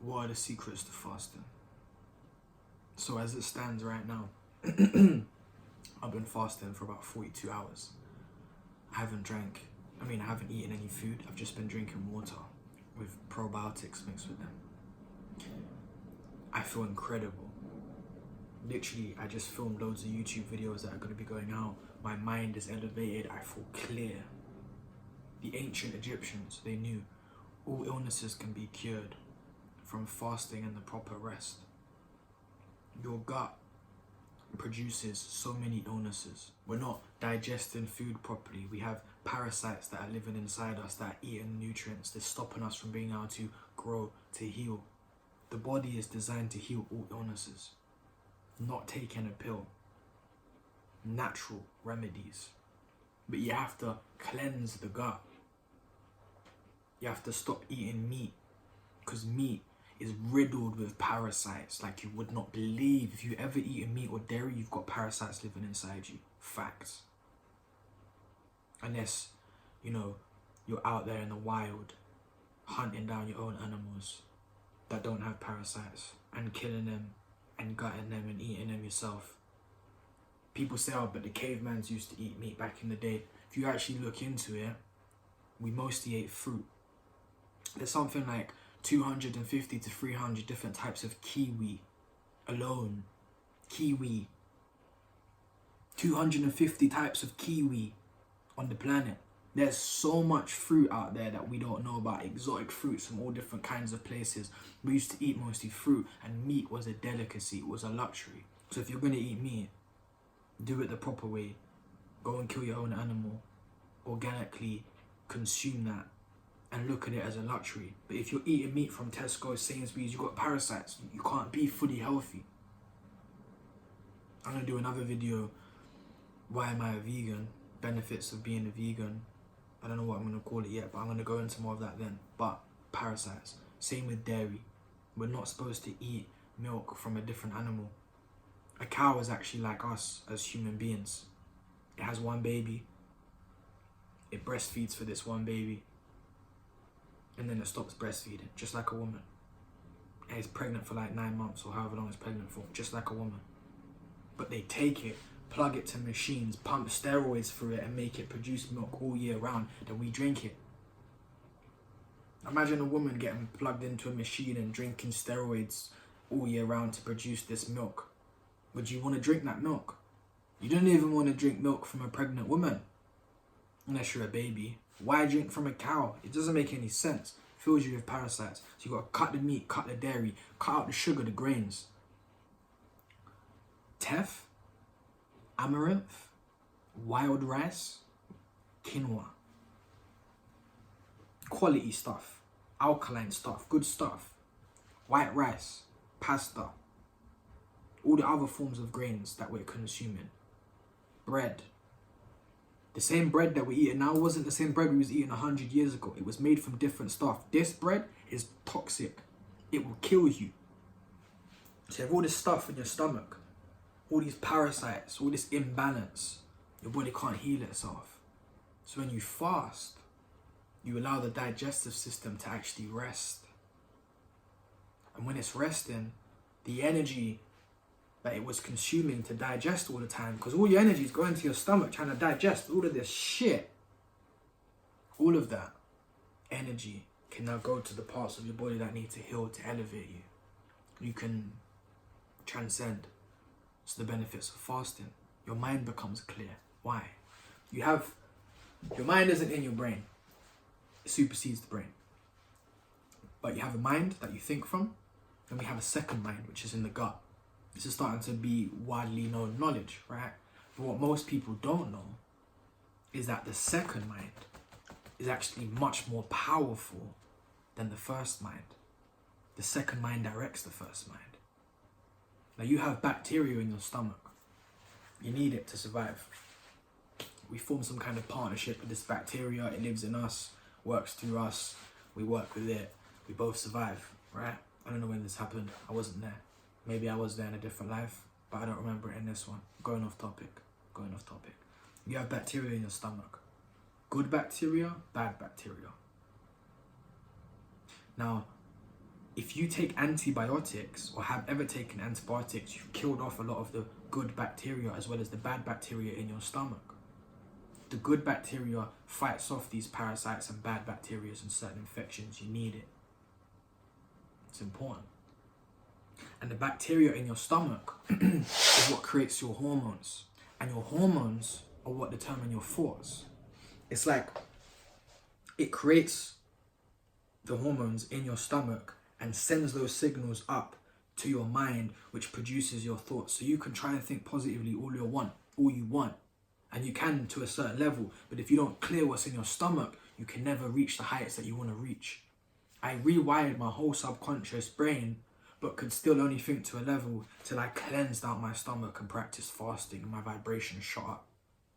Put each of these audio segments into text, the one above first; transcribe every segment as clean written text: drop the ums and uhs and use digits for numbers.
What are the secrets to fasting? So as it stands right now, I've been fasting for about 42 hours. I haven't eaten any food. I've just been drinking water with probiotics mixed with them. I feel incredible. Literally, I just filmed loads of YouTube videos that are going to be going out. My mind is elevated. I feel clear. The ancient Egyptians, they knew all illnesses can be cured from fasting and the proper rest. Your gut produces so many illnesses. We're not digesting food properly. We have parasites that are living inside us that are eating nutrients. They're stopping us from being able to grow, to heal. The body is designed to heal all illnesses, not taking a pill. Natural remedies. But you have to cleanse the gut. You have to stop eating meat, because meat is riddled with parasites like you would not believe. If you ever eat meat or dairy, you've got parasites living inside you. Facts. Unless, you're out there in the wild, hunting down your own animals that don't have parasites and killing them and gutting them and eating them yourself. People say, oh, but the cavemans used to eat meat back in the day. If you actually look into it, we mostly ate fruit. There's something like 250 to 300 different types of kiwi alone. Kiwi. 250 types of kiwi on the planet. There's so much fruit out there that we don't know about. Exotic fruits from all different kinds of places. We used to eat mostly fruit, and meat was a delicacy. It was a luxury. So if you're going to eat meat, do it the proper way. Go and kill your own animal. Organically consume that and look at it as a luxury. But if you're eating meat from Tesco, Sainsbury's, you've got parasites. You can't be fully healthy. I'm going to do another video, why am I a vegan? Benefits of being a vegan. I don't know what I'm going to call it yet, but I'm going to go into more of that then. But parasites. Same with dairy. We're not supposed to eat milk from a different animal. A cow is actually like us as human beings. It has one baby. It breastfeeds for this one baby. And then it stops breastfeeding, just like a woman. And it's pregnant for like 9 months or however long it's pregnant for, just like a woman. But they take it, plug it to machines, pump steroids through it and make it produce milk all year round. Then we drink it. Imagine a woman getting plugged into a machine and drinking steroids all year round to produce this milk. Would you want to drink that milk? You don't even want to drink milk from a pregnant woman. Unless you're a baby. Why drink from a cow? It doesn't make any sense. It fills you with parasites. So you got to cut the meat, cut the dairy, cut out the sugar, the grains. Teff, amaranth, wild rice, quinoa. Quality stuff, alkaline stuff, good stuff. White rice, pasta. All the other forms of grains that we're consuming. Bread. The same bread that we're eating now wasn't the same bread we was eating 100 years ago. It was made from different stuff. This bread is toxic. It will kill you. So you have all this stuff in your stomach, all these parasites, all this imbalance. Your body can't heal itself. So when you fast, you allow the digestive system to actually rest. And when it's resting, the energy that it was consuming to digest all the time, because all your energy is going to your stomach trying to digest all of this shit. All of that energy can now go to the parts of your body that need to heal, to elevate you. You can transcend. It's the benefits of fasting. Your mind becomes clear. Why? Your mind isn't in your brain. It supersedes the brain. But you have a mind that you think from, and we have a second mind, which is in the gut. This is starting to be widely known knowledge, right? But what most people don't know is that the second mind is actually much more powerful than the first mind. The second mind directs the first mind. Now you have bacteria in your stomach. You need it to survive. We form some kind of partnership with this bacteria. It lives in us, works through us. We work with it. We both survive, right? I don't know when this happened. I wasn't there. Maybe I was there in a different life, but I don't remember it in this one. Going off topic. You have bacteria in your stomach. Good bacteria, bad bacteria. Now, if you take antibiotics or have ever taken antibiotics, you've killed off a lot of the good bacteria as well as the bad bacteria in your stomach. The good bacteria fights off these parasites and bad bacteria and certain infections. You need it. It's important. And the bacteria in your stomach is what creates your hormones. And your hormones are what determine your thoughts. It's like it creates the hormones in your stomach and sends those signals up to your mind, which produces your thoughts. So you can try and think positively all you want. And you can to a certain level. But if you don't clear what's in your stomach, you can never reach the heights that you want to reach. I rewired my whole subconscious brain, but could still only think to a level till I cleansed out my stomach and practiced fasting, and my vibration shot up.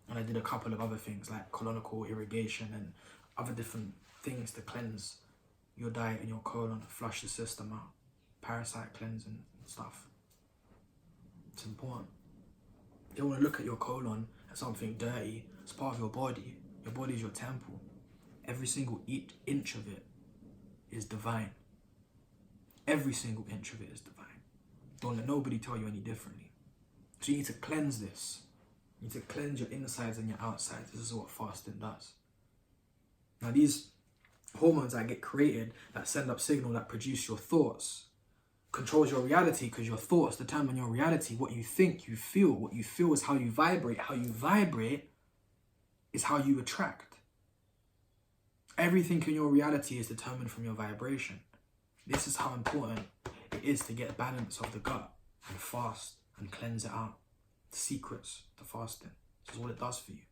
And I did a couple of other things like colonical irrigation and other different things to cleanse your diet and your colon, flush the system out, parasite cleansing and stuff. It's important. You don't want to look at your colon as something dirty. It's part of your body. Your body is your temple. Every single inch of it is divine. Every single inch of it is divine. Don't let nobody tell you any differently. So you need to cleanse this. You need to cleanse your insides and your outsides. This is what fasting does. Now these hormones that get created, that send up signal, that produce your thoughts, controls your reality, because your thoughts determine your reality. What you think, you feel. What you feel is how you vibrate. How you vibrate is how you attract. Everything in your reality is determined from your vibration. This is how important it is to get balance of the gut and fast and cleanse it out. The secrets to fasting. This is what it does for you.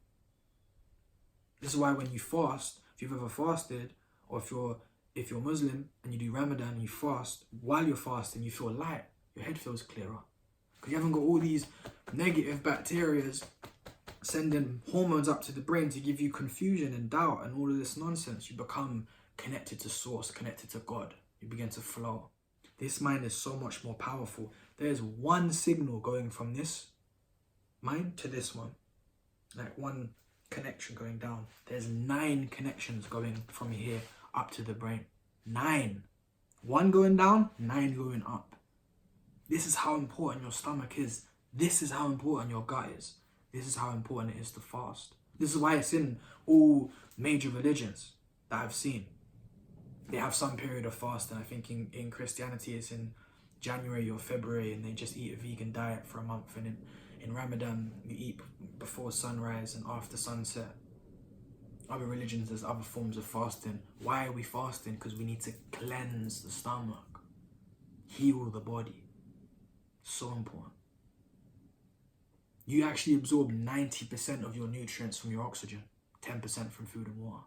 This is why when you fast, if you've ever fasted, or if you're Muslim and you do Ramadan and you fast, while you're fasting you feel light, your head feels clearer. Because you haven't got all these negative bacteria sending hormones up to the brain to give you confusion and doubt and all of this nonsense. You become connected to source, connected to God. You begin to flow. This mind is so much more powerful. There's one signal going from this mind to this one. Like one connection going down. There's 9 connections going from here up to the brain. 9. 1 going down, 9 going up. This is how important your stomach is. This is how important your gut is. This is how important it is to fast. This is why it's in all major religions that I've seen. They have some period of fasting. I think in Christianity it's in January or February, and they just eat a vegan diet for a month. And in Ramadan you eat before sunrise and after sunset. Other religions, there's other forms of fasting. Why are we fasting? Because we need to cleanse the stomach, heal the body. So important. You actually absorb 90% of your nutrients from your oxygen, 10% from food and water.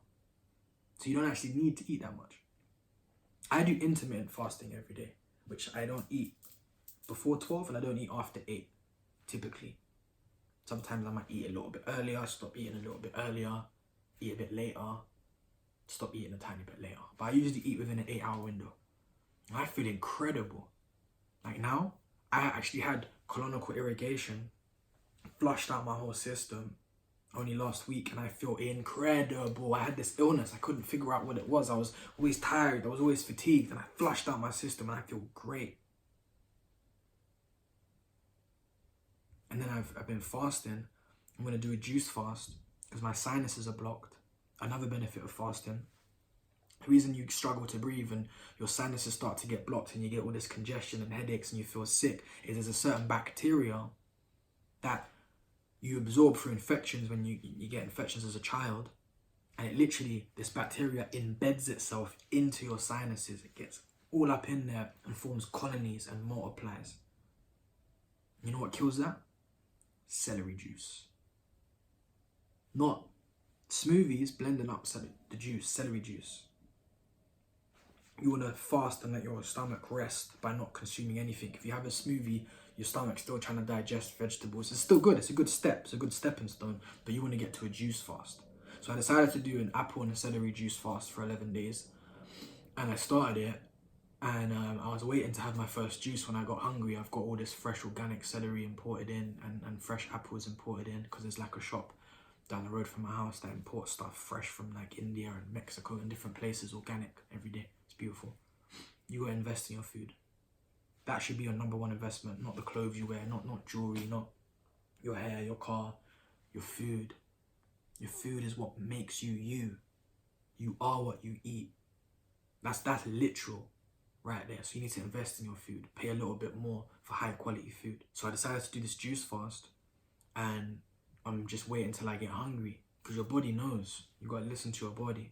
So you don't actually need to eat that much. I do intermittent fasting every day, which I don't eat before 12 and I don't eat after 8, typically. Sometimes I might eat a little bit earlier, stop eating a little bit earlier, eat a bit later, stop eating a tiny bit later. But I usually eat within an 8-hour window. And I feel incredible. Like now, I actually had colonical irrigation, flushed out my whole system only last week, and I feel incredible. I had this illness, I couldn't figure out what it was. I was always tired, I was always fatigued, and I flushed out my system and I feel great. And then I've been fasting. I'm going to do a juice fast because my sinuses are blocked. Another benefit of fasting. The reason you struggle to breathe and your sinuses start to get blocked and you get all this congestion and headaches and you feel sick is there's a certain bacteria that you absorb through infections when you get infections as a child. And it literally, this bacteria embeds itself into your sinuses. It gets all up in there and forms colonies and multiplies. You know what kills that? Celery juice. Not smoothies blending up the juice, celery juice. You want to fast and let your stomach rest by not consuming anything. If you have a smoothie, your stomach's still trying to digest vegetables. It's still good. It's a good step. It's a good stepping stone. But you want to get to a juice fast. So I decided to do an apple and a celery juice fast for 11 days. And I started it. And I was waiting to have my first juice when I got hungry. I've got all this fresh organic celery imported in and fresh apples imported in because there's like a shop down the road from my house that imports stuff fresh from like India and Mexico and different places, organic every day. It's beautiful. you gotta invest in your food. That should be your number one investment, not the clothes you wear, not jewelry, not your hair, your car, your food. Your food is what makes you you. You are what you eat. That's literal right there. So you need to invest in your food. Pay a little bit more for high quality food. So I decided to do this juice fast, and I'm just waiting till I get hungry, because your body knows. You gotta listen to your body.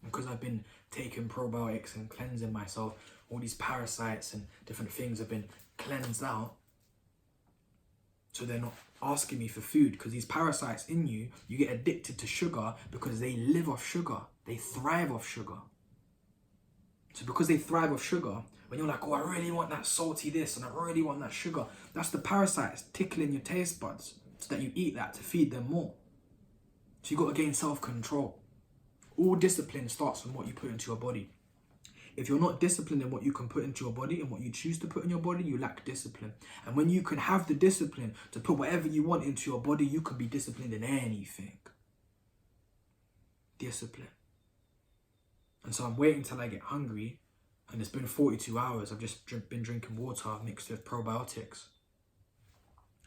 And because I've been taking probiotics and cleansing myself, all these parasites and different things have been cleansed out. So they're not asking me for food, because these parasites in you, you get addicted to sugar because they live off sugar. They thrive off sugar. So because they thrive off sugar, when you're like, oh, I really want that salty this and I really want that sugar, that's the parasites tickling your taste buds so that you eat that to feed them more. So you got to gain self-control. All discipline starts from what you put into your body. If you're not disciplined in what you can put into your body and what you choose to put in your body, you lack discipline. And when you can have the discipline to put whatever you want into your body, you can be disciplined in anything. Discipline. And so I'm waiting till I get hungry, and it's been 42 hours. I've just been drinking water mixed with probiotics,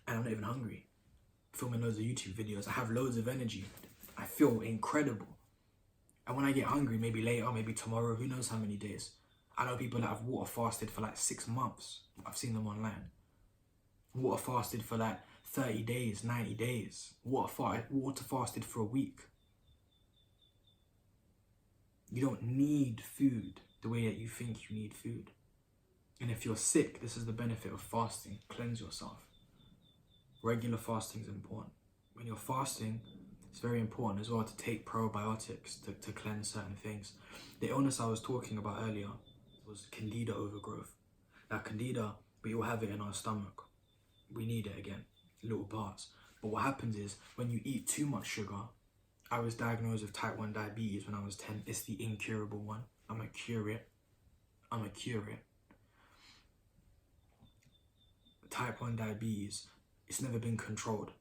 and I'm not even hungry. Filming loads of YouTube videos. I have loads of energy. I feel incredible. And when I get hungry, maybe later, maybe tomorrow, who knows how many days. I know people that have water fasted for like 6 months. I've seen them online. Water fasted for like 30 days, 90 days. Water fasted for a week. You don't need food the way that you think you need food. And if you're sick, this is the benefit of fasting. Cleanse yourself. Regular fasting is important. When you're fasting, it's very important as well to take probiotics to cleanse certain things. The illness I was talking about earlier was candida overgrowth. Now candida, we all have it in our stomach. We need it again, little parts. But what happens is when you eat too much sugar, I was diagnosed with type 1 diabetes when I was 10. It's the incurable one. I'm gonna cure it. Type 1 diabetes, it's never been controlled.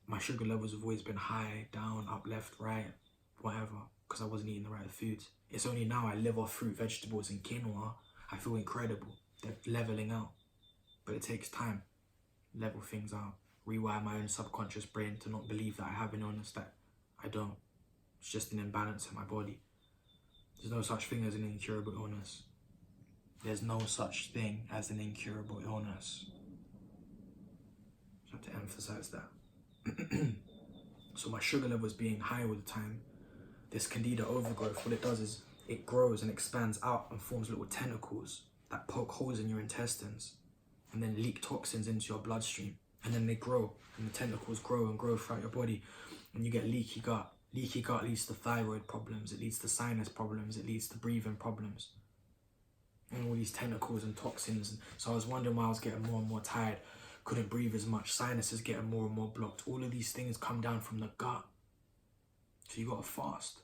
My sugar levels have always been high, down, up, left, right, whatever, because I wasn't eating the right foods. It's only now I live off fruit, vegetables, and quinoa, I feel incredible. They're leveling out. But it takes time. Level things out. Rewire my own subconscious brain to not believe that I have an illness that I don't. It's just an imbalance in my body. There's no such thing as an incurable illness. There's no such thing as an incurable illness. I have to emphasize that. So my sugar levels being high all the time, this candida overgrowth, what it does is it grows and expands out and forms little tentacles that poke holes in your intestines and then leak toxins into your bloodstream. And then they grow, and the tentacles grow and grow throughout your body, and you get leaky gut. Leaky gut leads to thyroid problems, it leads to sinus problems, it leads to breathing problems. And all these tentacles and toxins. So I was wondering why I was getting more and more tired, couldn't breathe as much, sinuses getting more and more blocked. All of these things come down from the gut. So you gotta fast.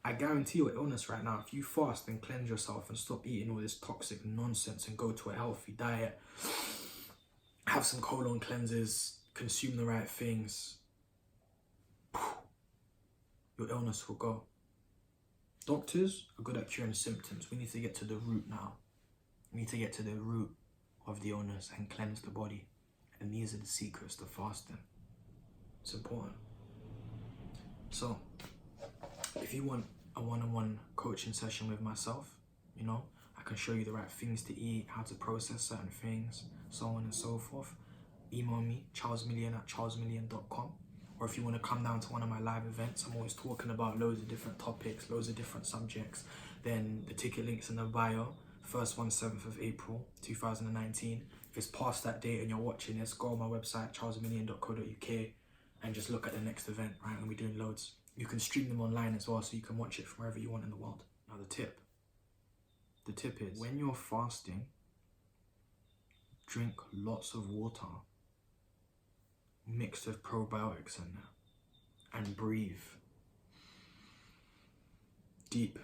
I guarantee your illness right now, if you fast and cleanse yourself and stop eating all this toxic nonsense and go to a healthy diet, have some colon cleanses, consume the right things, your illness will go. Doctors are good at curing symptoms. We need to get to the root now. We need to get to the root of the illness and cleanse the body. And these are the secrets to fasting. It's important. So, if you want a one-on-one coaching session with myself, you know, I can show you the right things to eat, how to process certain things, so on and so forth. Email me, charlesmillion@charlesmillion.com. Or if you want to come down to one of my live events, I'm always talking about loads of different topics, loads of different subjects. Then the ticket link's in the bio. First one, 7th of April, 2019. If it's past that date and you're watching this, go on my website, charlesmillion.co.uk, and just look at the next event, right? And we're doing loads. You can stream them online as well, so you can watch it from wherever you want in the world. Now the tip is, when you're fasting, drink lots of water mixed with probiotics in there, and breathe. Deep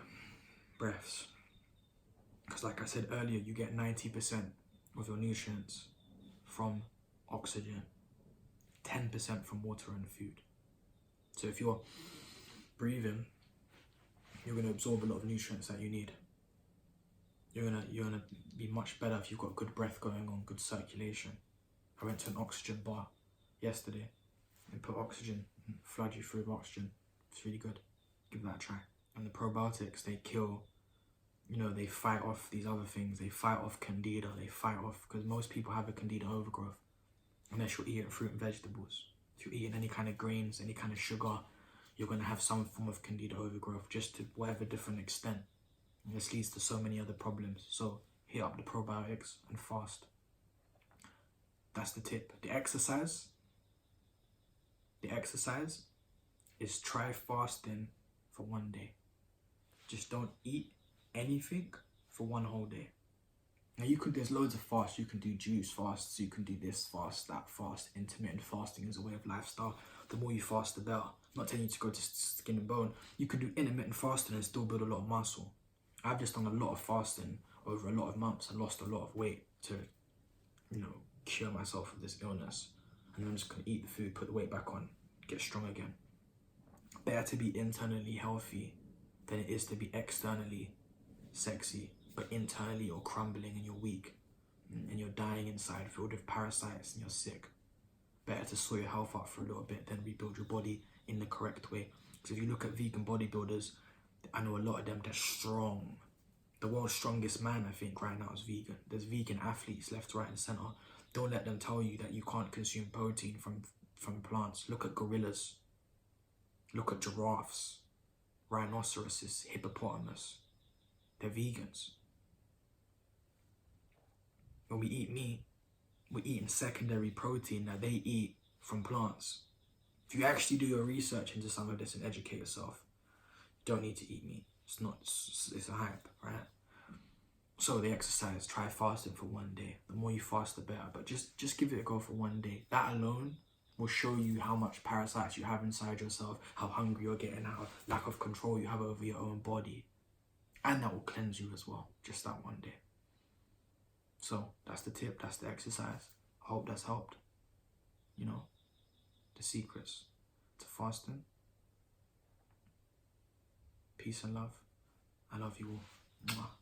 breaths. Because like I said earlier, you get 90% of your nutrients from oxygen, 10% from water and food. So if you're breathing, you're going to absorb a lot of nutrients that you need. you're gonna be much better if you've got good breath going on, good circulation. I went to an oxygen bar yesterday and put oxygen, flood you through with oxygen. It's really good. Give that a try. And the probiotics, they kill, they fight off these other things. They fight off candida. They fight off, because most people have a candida overgrowth unless you're eating fruit and vegetables. If you're eating any kind of grains, any kind of sugar, you're going to have some form of candida overgrowth, just to whatever different extent. And this leads to so many other problems. So hit up the probiotics and fast. That's the tip. The exercise is try fasting for 1 day. Just don't eat anything for 1 whole day. Now there's loads of fasts. You can do juice fasts, you can do this fast, that fast. Intermittent fasting is a way of lifestyle. The more you fast, the better. I'm not telling you to go to skin and bone. You can do intermittent fasting and still build a lot of muscle. I've just done a lot of fasting over a lot of months and lost a lot of weight to, cure myself of this illness. And I'm just gonna eat the food, put the weight back on, get strong again. Better to be internally healthy than it is to be externally sexy, but internally you're crumbling and you're weak and you're dying inside, filled with parasites, and you're sick. Better to sort your health out for a little bit than rebuild your body in the correct way. Because if you look at vegan bodybuilders, I know a lot of them, they're strong. The world's strongest man, I think, right now is vegan. There's vegan athletes left, right, and center. Don't let them tell you that you can't consume protein from plants. Look at gorillas. Look at giraffes, rhinoceroses, hippopotamus. They're vegans. When we eat meat, we're eating secondary protein that they eat from plants. If you actually do your research into some of this and educate yourself, you don't need to eat meat. It's a hype, right? So the exercise, try fasting for 1 day. The more you fast, the better. But just give it a go for 1 day. That alone will show you how much parasites you have inside yourself, how hungry you're getting, how lack of control you have over your own body. And that will cleanse you as well, just that 1 day. So that's the tip, that's the exercise. I hope that's helped. The secrets to fasting. Peace and love. I love you all. Mwah.